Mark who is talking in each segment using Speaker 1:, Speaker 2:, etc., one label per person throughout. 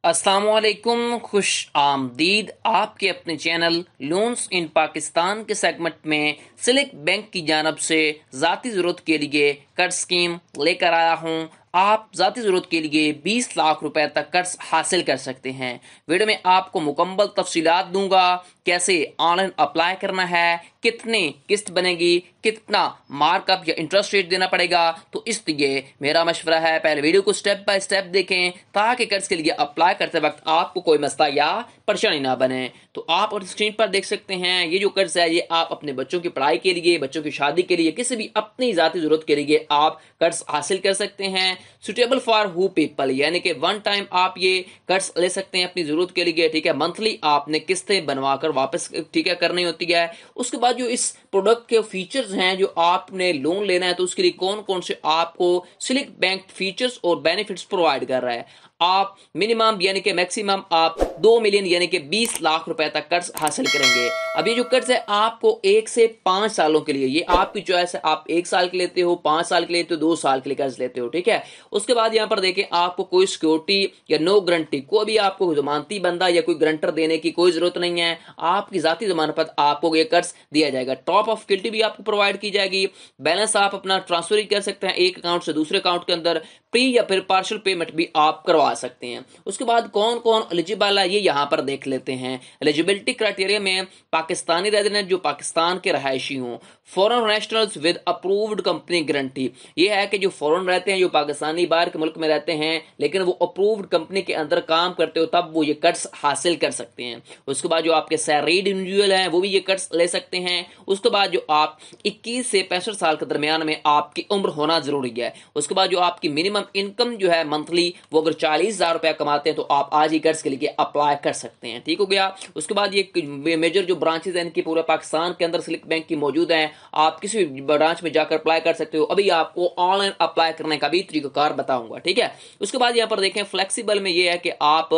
Speaker 1: अस्सलामुअलैकुम, खुश आमदीद आपके अपने चैनल लोन्स इन पाकिस्तान के सेगमेंट में सिलेक्ट बैंक की जानब से ज़ाती ज़रूरत के लिए कर्ज स्कीम लेकर आया हूँ। आप ज़ाती ज़रूरत के लिए 20 लाख रुपए तक कर्ज हासिल कर सकते हैं। वीडियो में आपको मुकम्मल तफसीलात दूंगा, कैसे ऑनलाइन अप्लाई करना है, कितनी किस्त बनेगी, कितना मार्कअप या इंटरेस्ट रेट देना पड़ेगा। तो इसलिए मेरा मशवरा है पहले वीडियो को स्टेप बाय स्टेप देखें ताकि कर्ज के लिए अप्लाई करते वक्त आपको कोई मसला या परेशानी ना बने। तो आप और स्क्रीन पर देख सकते हैं ये जो कर्ज है ये आप अपने बच्चों की पढ़ाई के लिए, बच्चों की शादी के लिए, किसी भी अपनी जाती जरूरत के लिए आप कर्ज हासिल कर सकते हैं। सुटेबल फॉर हु पीपल, यानी कि वन टाइम आप ये कर्ज ले सकते हैं अपनी जरूरत के लिए। ठीक है, मंथली आपने किस्तें बनवाकर वापस ठीक है करनी होती है। उसके बाद जो इस प्रोडक्ट के फीचर्स हैं, जो आपने लोन लेना है तो उसके लिए कौन कौन से आपको सिलेक्ट बैंक फीचर्स और बेनिफिट्स प्रोवाइड कर रहा है। आप मिनिमम यानी कि मैक्सिमम आप 2 मिलियन यानी कि 20 लाख रुपए तक कर्ज हासिल करेंगे। अब ये जो कर्ज है आपको 1 से 5 सालों के लिए, ये आपकी चॉइस है, आप 1 साल के लेते हो, 5 साल के लेते हो, 2 साल के लिए कर्ज लेते हो। ठीक है, उसके बाद यहां पर देखें आपको कोई सिक्योरिटी या नो गारंटी, कोई भी आपको जमानती बंदा या कोई गारंटर देने की कोई जरूरत नहीं है। आपकी जाती जमानत पर आपको ये कर्ज दिया जाएगा। टॉप ऑफ सिक्योरिटी भी आपको प्रोवाइड की जाएगी। बैलेंस आप अपना ट्रांसफर ही कर सकते हैं एक अकाउंट से दूसरे अकाउंट के अंदर। प्री या फिर पार्शियल पेमेंट भी आप करवा सकते हैं। उसके बाद कौन कौन एलिजिबल है ये यहां पर देख लेते हैं। एलिजिबिलिटी क्राइटेरिया में पाकिस्तानी रेजिडेंट जो पाकिस्तान के रहायशी हों, foreign nationals with approved company guarantee, ये है कि जो फॉरेन रहते हैं, जो पाकिस्तानी बाहर के मुल्क में रहते हैं लेकिन वो अप्रूव्ड कंपनी के अंदर काम करते हो, तब वो ये कर्ज हासिल कर सकते हैं। उसके बाद जो आपके सैलरीड इंडिविजुअल हैं वो भी ये कर्ज ले सकते हैं। उसके बाद जो आप 21 से 65 साल के दरमियान में आपकी उम्र होना जरूरी है। उसके बाद जो आपकी मिनिमम इनकम जो है मंथली, वो अगर 40,000 रुपया कमाते हैं तो आप आज ही कर्ज के लिए अप्लाई कर सकते हैं। ठीक हो गया। उसके बाद ये मेजर जो ब्रांचेज हैं इनकी पूरे पाकिस्तान के अंदर सिलेक्ट बैंक की मौजूद हैं। आप किसी भी ब्रांच में जाकर अप्लाई कर सकते हो। अभी आपको ऑनलाइन अप्लाई करने का भी तरीकाकार बताऊंगा। ठीक है, उसके बाद यहां पर देखें फ्लेक्सिबल में ये है कि आप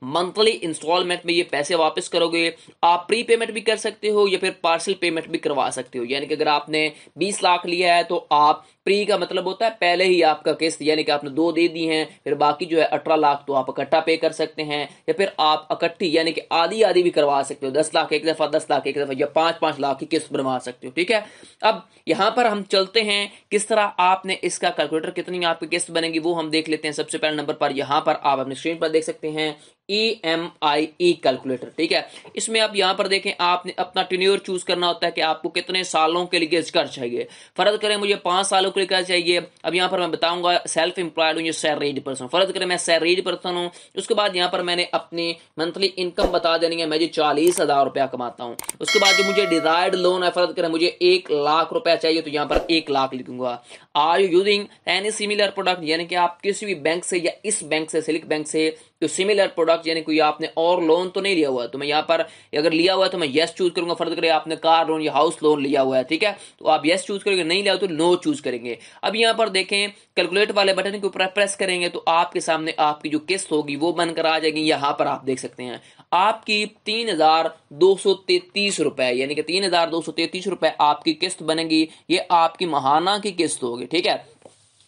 Speaker 1: मंथली इंस्टॉलमेंट में ये पैसे वापस करोगे। आप प्री पेमेंट भी कर सकते हो या फिर पार्सल पेमेंट भी करवा सकते हो। यानी कि अगर आपने 20 लाख लिया है तो आप प्री का मतलब होता है पहले ही आपका किस्त, यानी कि आपने 2 दे दी हैं, फिर बाकी जो है 18 लाख तो आप इकट्ठा पे कर सकते हैं, या फिर आप इकट्ठी यानी कि आधी आधी भी करवा सकते हो। 10 लाख एक दफा, 10 लाख एक दफा, या 5-5 लाख की किस्त बनवा सकते हो। ठीक है, अब यहां पर हम चलते हैं किस तरह आपने इसका कैलकुलेटर कितनी आपकी किस्त बनेगी वो हम देख लेते हैं। सबसे पहले नंबर पर यहां पर आप अपनी स्क्रीन पर देख सकते हैं EMI कैलकुलेटर। ठीक है, इसमें आप यहां पर देखें आपने अपना टेन्योर चूज करना होता है कि आपको कितने सालों के लिए कर्ज चाहिए। फर्ज करें मुझे 5 सालों के लिए कर्ज चाहिए। अब यहां पर मैं बताऊंगा सेल्फ एम्प्लॉयड हूं या सैलरीड पर्सन। फर्ज करें मैं सैलरीड पर्सन हूं, उसके बाद यहां पर मैंने अपनी मंथली इनकम बता देनी है, मैं जी 40,000 रुपया कमाता हूं। उसके बाद जो मुझे डिजायर्ड लोन है, फर्ज करें मुझे 1 लाख रुपया चाहिए तो यहां पर 1 लाख लिखूंगा। Are you using any similar product, यानी कि आप किसी भी बैंक से या इस बैंक से, सिलेक्ट बैंक से तो सिमिलर प्रोडक्ट, यानी कोई आपने और लोन तो नहीं लिया हुआ। तो मैं यहाँ पर अगर लिया हुआ है तो मैं यस चूज करूंगा। फर्ज करें आपने कार लोन या हाउस लोन लिया हुआ है, ठीक है, तो आप यस चूज करेंगे, नहीं लिया हो तो नो चूज करेंगे। अब यहाँ पर देखें कैलकुलेट वाले बटन के ऊपर प्रेस करेंगे तो आपके सामने आपकी जो किस्त होगी वो बनकर आ जाएगी। यहाँ पर आप देख सकते हैं आपकी 3,233 रुपए, यानी कि 3,233 रुपए आपकी किस्त बनेगी। ये आपकी महाना की किस्त होगी। ठीक है,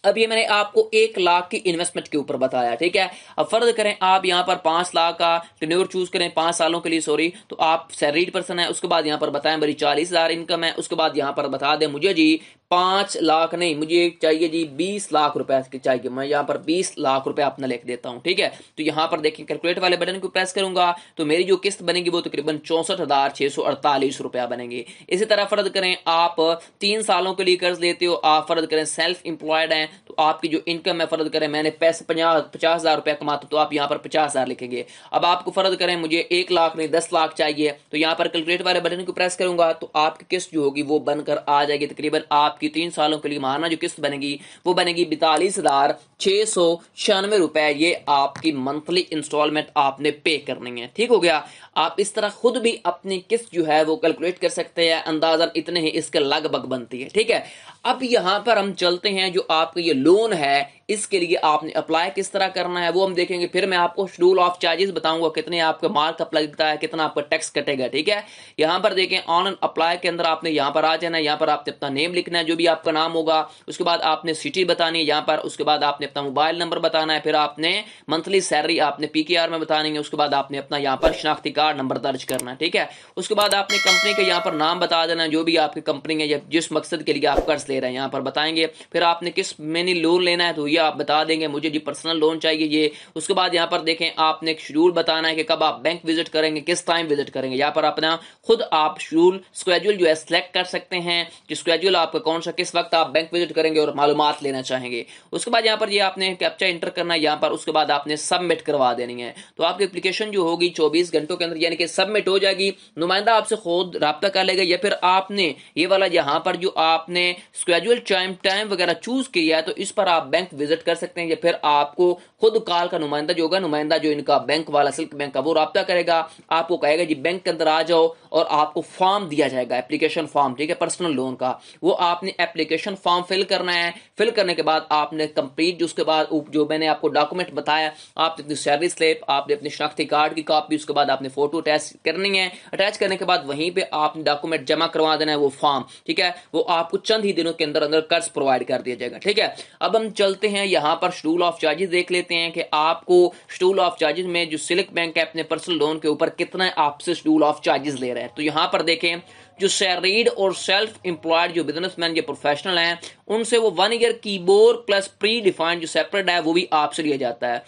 Speaker 1: अब ये मैंने आपको 1 लाख की इन्वेस्टमेंट के ऊपर बताया। ठीक है, अब फर्ज करें आप यहाँ पर 5 लाख का टेन्योर चूज करें, 5 सालों के लिए, सॉरी, तो आप सैलरीड पर्सन है। उसके बाद यहाँ पर बताएं मेरी 40,000 इनकम है। उसके बाद यहाँ पर बता दें मुझे जी 5 लाख नहीं, मुझे चाहिए जी 20 लाख रुपए की चाहिए। मैं यहाँ पर 20 लाख रुपए अपना लिख देता हूँ। ठीक है, तो यहाँ पर देखिए कैलकुलेट वाले बटन को प्रेस करूंगा तो मेरी जो किस्त बनेगी वो तकरीबन 64,648 रुपया बनेगी। इसी तरह फर्ज करें आप 3 सालों के लिए कर्ज लेते हो, आप फर्ज करें सेल्फ एम्प्लॉयड हैं तो आपकी जो इनकम है, फर्ज करें मैंने पैसे 50,000 रुपया कमाता तो आप यहाँ पर 50,000 लिखेंगे। अब आपको फर्ज करें मुझे 1 लाख नहीं 10 लाख चाहिए तो यहाँ पर कैलकुलेट वाले बटन को प्रेस करूंगा तो आपकी किस्त जो होगी वो बनकर आ जाएगी। तकरीबन आपकी 3 सालों के लिए माना जो किस्त बनेगी वो बनेगी 42,696 रुपए। ये आपकी मंथली इंस्टॉलमेंट आपने पे करनी है। ठीक हो गया, आप इस तरह खुद भी अपनी किस्त जो है वो कैलकुलेट कर सकते हैं। अंदाजन इतने ही इसके लगभग बनती है। ठीक है, अब यहां पर हम चलते हैं जो आपका ये लोन है इसके लिए आपने अप्लाई किस तरह करना है वो हम देखेंगे। फिर मैं आपको शेड्यूल ऑफ चार्जेस बताऊंगा, कितने आपका मार्कअप लगता है, कितना आपका टैक्स कटेगा। ठीक है, यहाँ पर देखें ऑन अप्लाई के अंदर आपने यहाँ पर आ जाना है। यहाँ पर आपने अपना नेम लिखना है, जो भी आपका नाम होगा। उसके बाद आपने सिटी बतानी है यहाँ पर। उसके बाद आपने अपना मोबाइल नंबर बताना है। फिर आपने मंथली सैलरी आपने पीकेआर में बतानी है। उसके बाद आपने अपना यहाँ पर शनाख्ती कार्ड नंबर दर्ज करना है। ठीक है, उसके बाद आपने कंपनी के यहाँ पर नाम बता देना, जो भी आपकी कंपनी है या जिस मकसद के लिए आप कर्ज ले रहे हैं यहाँ पर बताएंगे। फिर आपने किस महीने लोन लेना है तो ये आप बता देंगे, मुझे जी पर्सनल लोन चाहिए ये। उसके बाद यहाँ पर देखें आपने एक शेड्यूल बताना है कि कब आप बैंक विजिट करेंगे, किस टाइम विजिट करेंगे। यहाँ पर अपना खुद आप शेड्यूल स्केड्यूल जो है सिलेक्ट कर सकते हैं कि स्केड्यूल आपका कौन सा, किस वक्त आप बैंक विजिट करेंगे और मालूमात लेना चाहेंगे। उसके बाद यहाँ पर ये आपने कैप्चा इंटर करना है यहाँ पर। उसके बाद आपने सबमिट करवा देनी है। तो आपकी एप्लीकेशन जो होगी 24 घंटों के अंदर यानी कि सबमिट हो जाएगी। नुमाइंदा आपसे खुद राब्ता कर लेगा, या फिर आपने ये वाला यहाँ पर जो आपने स्केड्यूल टाइम वगैरह चूज किया है तो इस पर आप बैंक विजिट कर सकते हैं, या फिर आपको खुद कॉल का नुमाइंदा जो होगा, नुमाइंदा जो इनका बैंक वाला सिल्क बैंक का, वो राब्ता करेगा, आपको कहेगा जी बैंक के अंदर आ जाओ और आपको फॉर्म दिया जाएगा, एप्लीकेशन फॉर्म। ठीक है, पर्सनल लोन का वो आपने एप्लीकेशन फॉर्म फिल करना है। फिल करने के बाद आपने कंप्लीट जो उसके बाद जो मैंने आपको डॉक्यूमेंट बताया, आपने अपनी सैलरी स्लिप, आपने अपने शनाख्ती कार्ड की कॉपी, उसके बाद आपने फोटो अटैच करनी है। अटैच करने के बाद वहीं पे आपने डॉक्यूमेंट जमा करवा देना है, वो फॉर्म। ठीक है, वो आपको चंद ही दिनों के अंदर अंदर कर्ज प्रोवाइड कर दिया जाएगा। ठीक है, अब हम चलते हैं यहाँ पर शेड्यूल ऑफ चार्जेस देख लेते हैं कि आपको शेड्यूल ऑफ चार्जेस में जो सिल्क बैंक है अपने पर्सनल लोन के ऊपर कितना आपसे शेड्यूल ऑफ चार्जेस ले रहा है। तो यहाँ पर देखें जो सैलरीड और सेल्फ एम्प्लॉयड जो बिजनेसमैन या प्रोफेशनल हैं उनसे वो 1 year keyboard plus pre defined जो सेपरेट है वो भी आपसे लिया जाता है।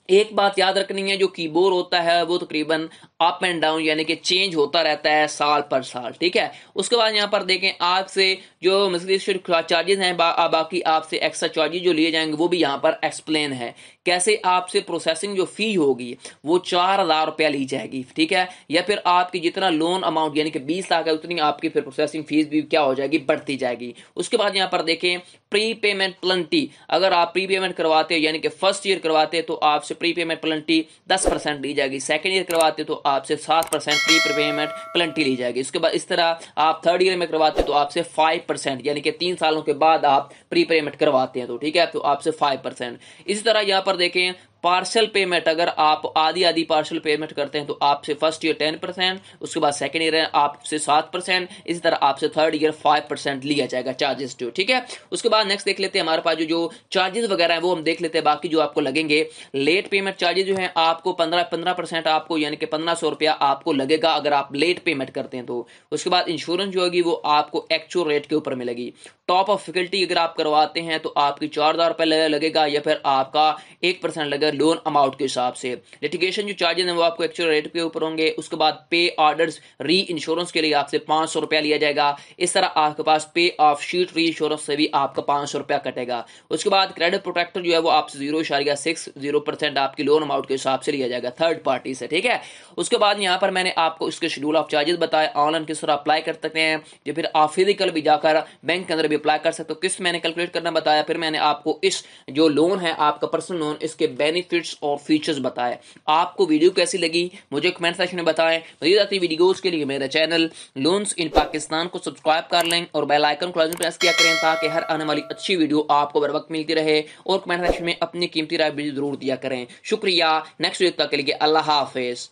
Speaker 1: एक बात याद रखनी है, जो कीबोर्ड होता है वो तकरीबन अप एंड डाउन यानी कि चेंज होता रहता है साल पर साल। ठीक है, उसके बाद यहाँ पर देखें आपसे जो चार्जेस हैं बाकी आपसे एक्स्ट्रा चार्जेस जो लिए जाएंगे वो भी यहाँ पर एक्सप्लेन है। कैसे आपसे प्रोसेसिंग जो फी होगी वो 4,000 रुपया ली जाएगी। ठीक है, या फिर आपकी जितना लोन अमाउंट यानी कि 20 लाख है उतनी आपकी फिर प्रोसेसिंग फीस भी क्या हो जाएगी, बढ़ती जाएगी। उसके बाद यहाँ पर देखें प्री पेमेंट प्लेंटी, अगर आप प्री पेमेंट करवाते हो यानी कि फर्स्ट ईयर करवाते हैं तो आपसे प्री पेमेंट प्लेंटी 10% ली जाएगी। सेकंड ईयर करवाते तो आपसे 7% प्री पेमेंट प्लेंटी ली जाएगी। उसके बाद इस तरह आप थर्ड ईयर में करवाते तो आपसे 5% यानी कि 3 सालों के बाद आप प्री पेमेंट करवाते हैं तो ठीक है, तो आपसे 5%। इसी तरह यहाँ पर देखें पार्सल पेमेंट, अगर आप आधी आधी पार्सल पेमेंट करते हैं तो आपसे फर्स्ट ईयर 10%, उसके बाद सेकंड ईयर आपसे 7%, इसी तरह आपसे थर्ड ईयर 5% लिया जाएगा चार्जेस जो। ठीक है, उसके बाद नेक्स्ट देख लेते हैं हमारे पास जो चार्जेस वगैरह है वो हम देख लेते हैं। बाकी जो आपको लगेंगे लेट पेमेंट चार्जेस जो है आपको 15% आपको यानी कि 1500 रुपया आपको लगेगा अगर आप लेट पेमेंट करते हैं तो। उसके बाद इंश्योरेंस जो होगी वो आपको एक्चुअल रेट के ऊपर मिलेगी। टॉप ऑफ फैकल्टी अगर आप करवाते हैं तो आपकी 4,000 रुपये लगेगा, या फिर आपका 1% लगेगा लोन अमाउंट के हिसाब से। लिटिगेशन जो चार्जेस हैं वो आपको एक्चुअल रेट के ऊपर होंगे। उसके बाद पे ऑर्डर्स री इंश्योरेंस के लिए आपसे 500 रुपया लिया जाएगा। इस तरह आपके पास पे ऑफ शीट री इंश्योरेंस से भी आपका 500 रुपया कटेगा। उसके बाद क्रेडिट प्रोटेक्टर जो है वो आपसे 0.60% आपकी लोन अमाउंट के हिसाब से लिया जाएगा थर्ड पार्टी से। ठीक है, उसके बाद यहाँ पर मैंने आपको इसके शेड्यूल ऑफ चार्जेस बताए, ऑनलाइन किस तरह अप्लाई कर सकते हैं, या फिर आप फिजिकल भी जाकर बैंक के अंदर भी अप्लाई कर सकते हो, किस मैंने कैलकुलेट करना बताया। फिर मैंने आपको इस जो लोन है आपका पर्सनल लोन, इसके बेनिफिट्स और फीचर्स बताए। आपको वीडियो कैसी लगी मुझे कमेंट सेक्शन में बताएं। मज़ीद आती वीडियोस के लिए मेरा चैनल लोन्स इन पाकिस्तान को सब्सक्राइब कर लें और बेल आइकन को प्रेस किया करें ताकि हर आने वाली अच्छी वीडियो आपको बर वक्त मिलती रहे। और कमेंट सेक्शन में अपनी कीमती राय भी जरूर दिया करें। शुक्रिया। नेक्स्ट वीडियो तक के लिए अल्लाह हाफिज।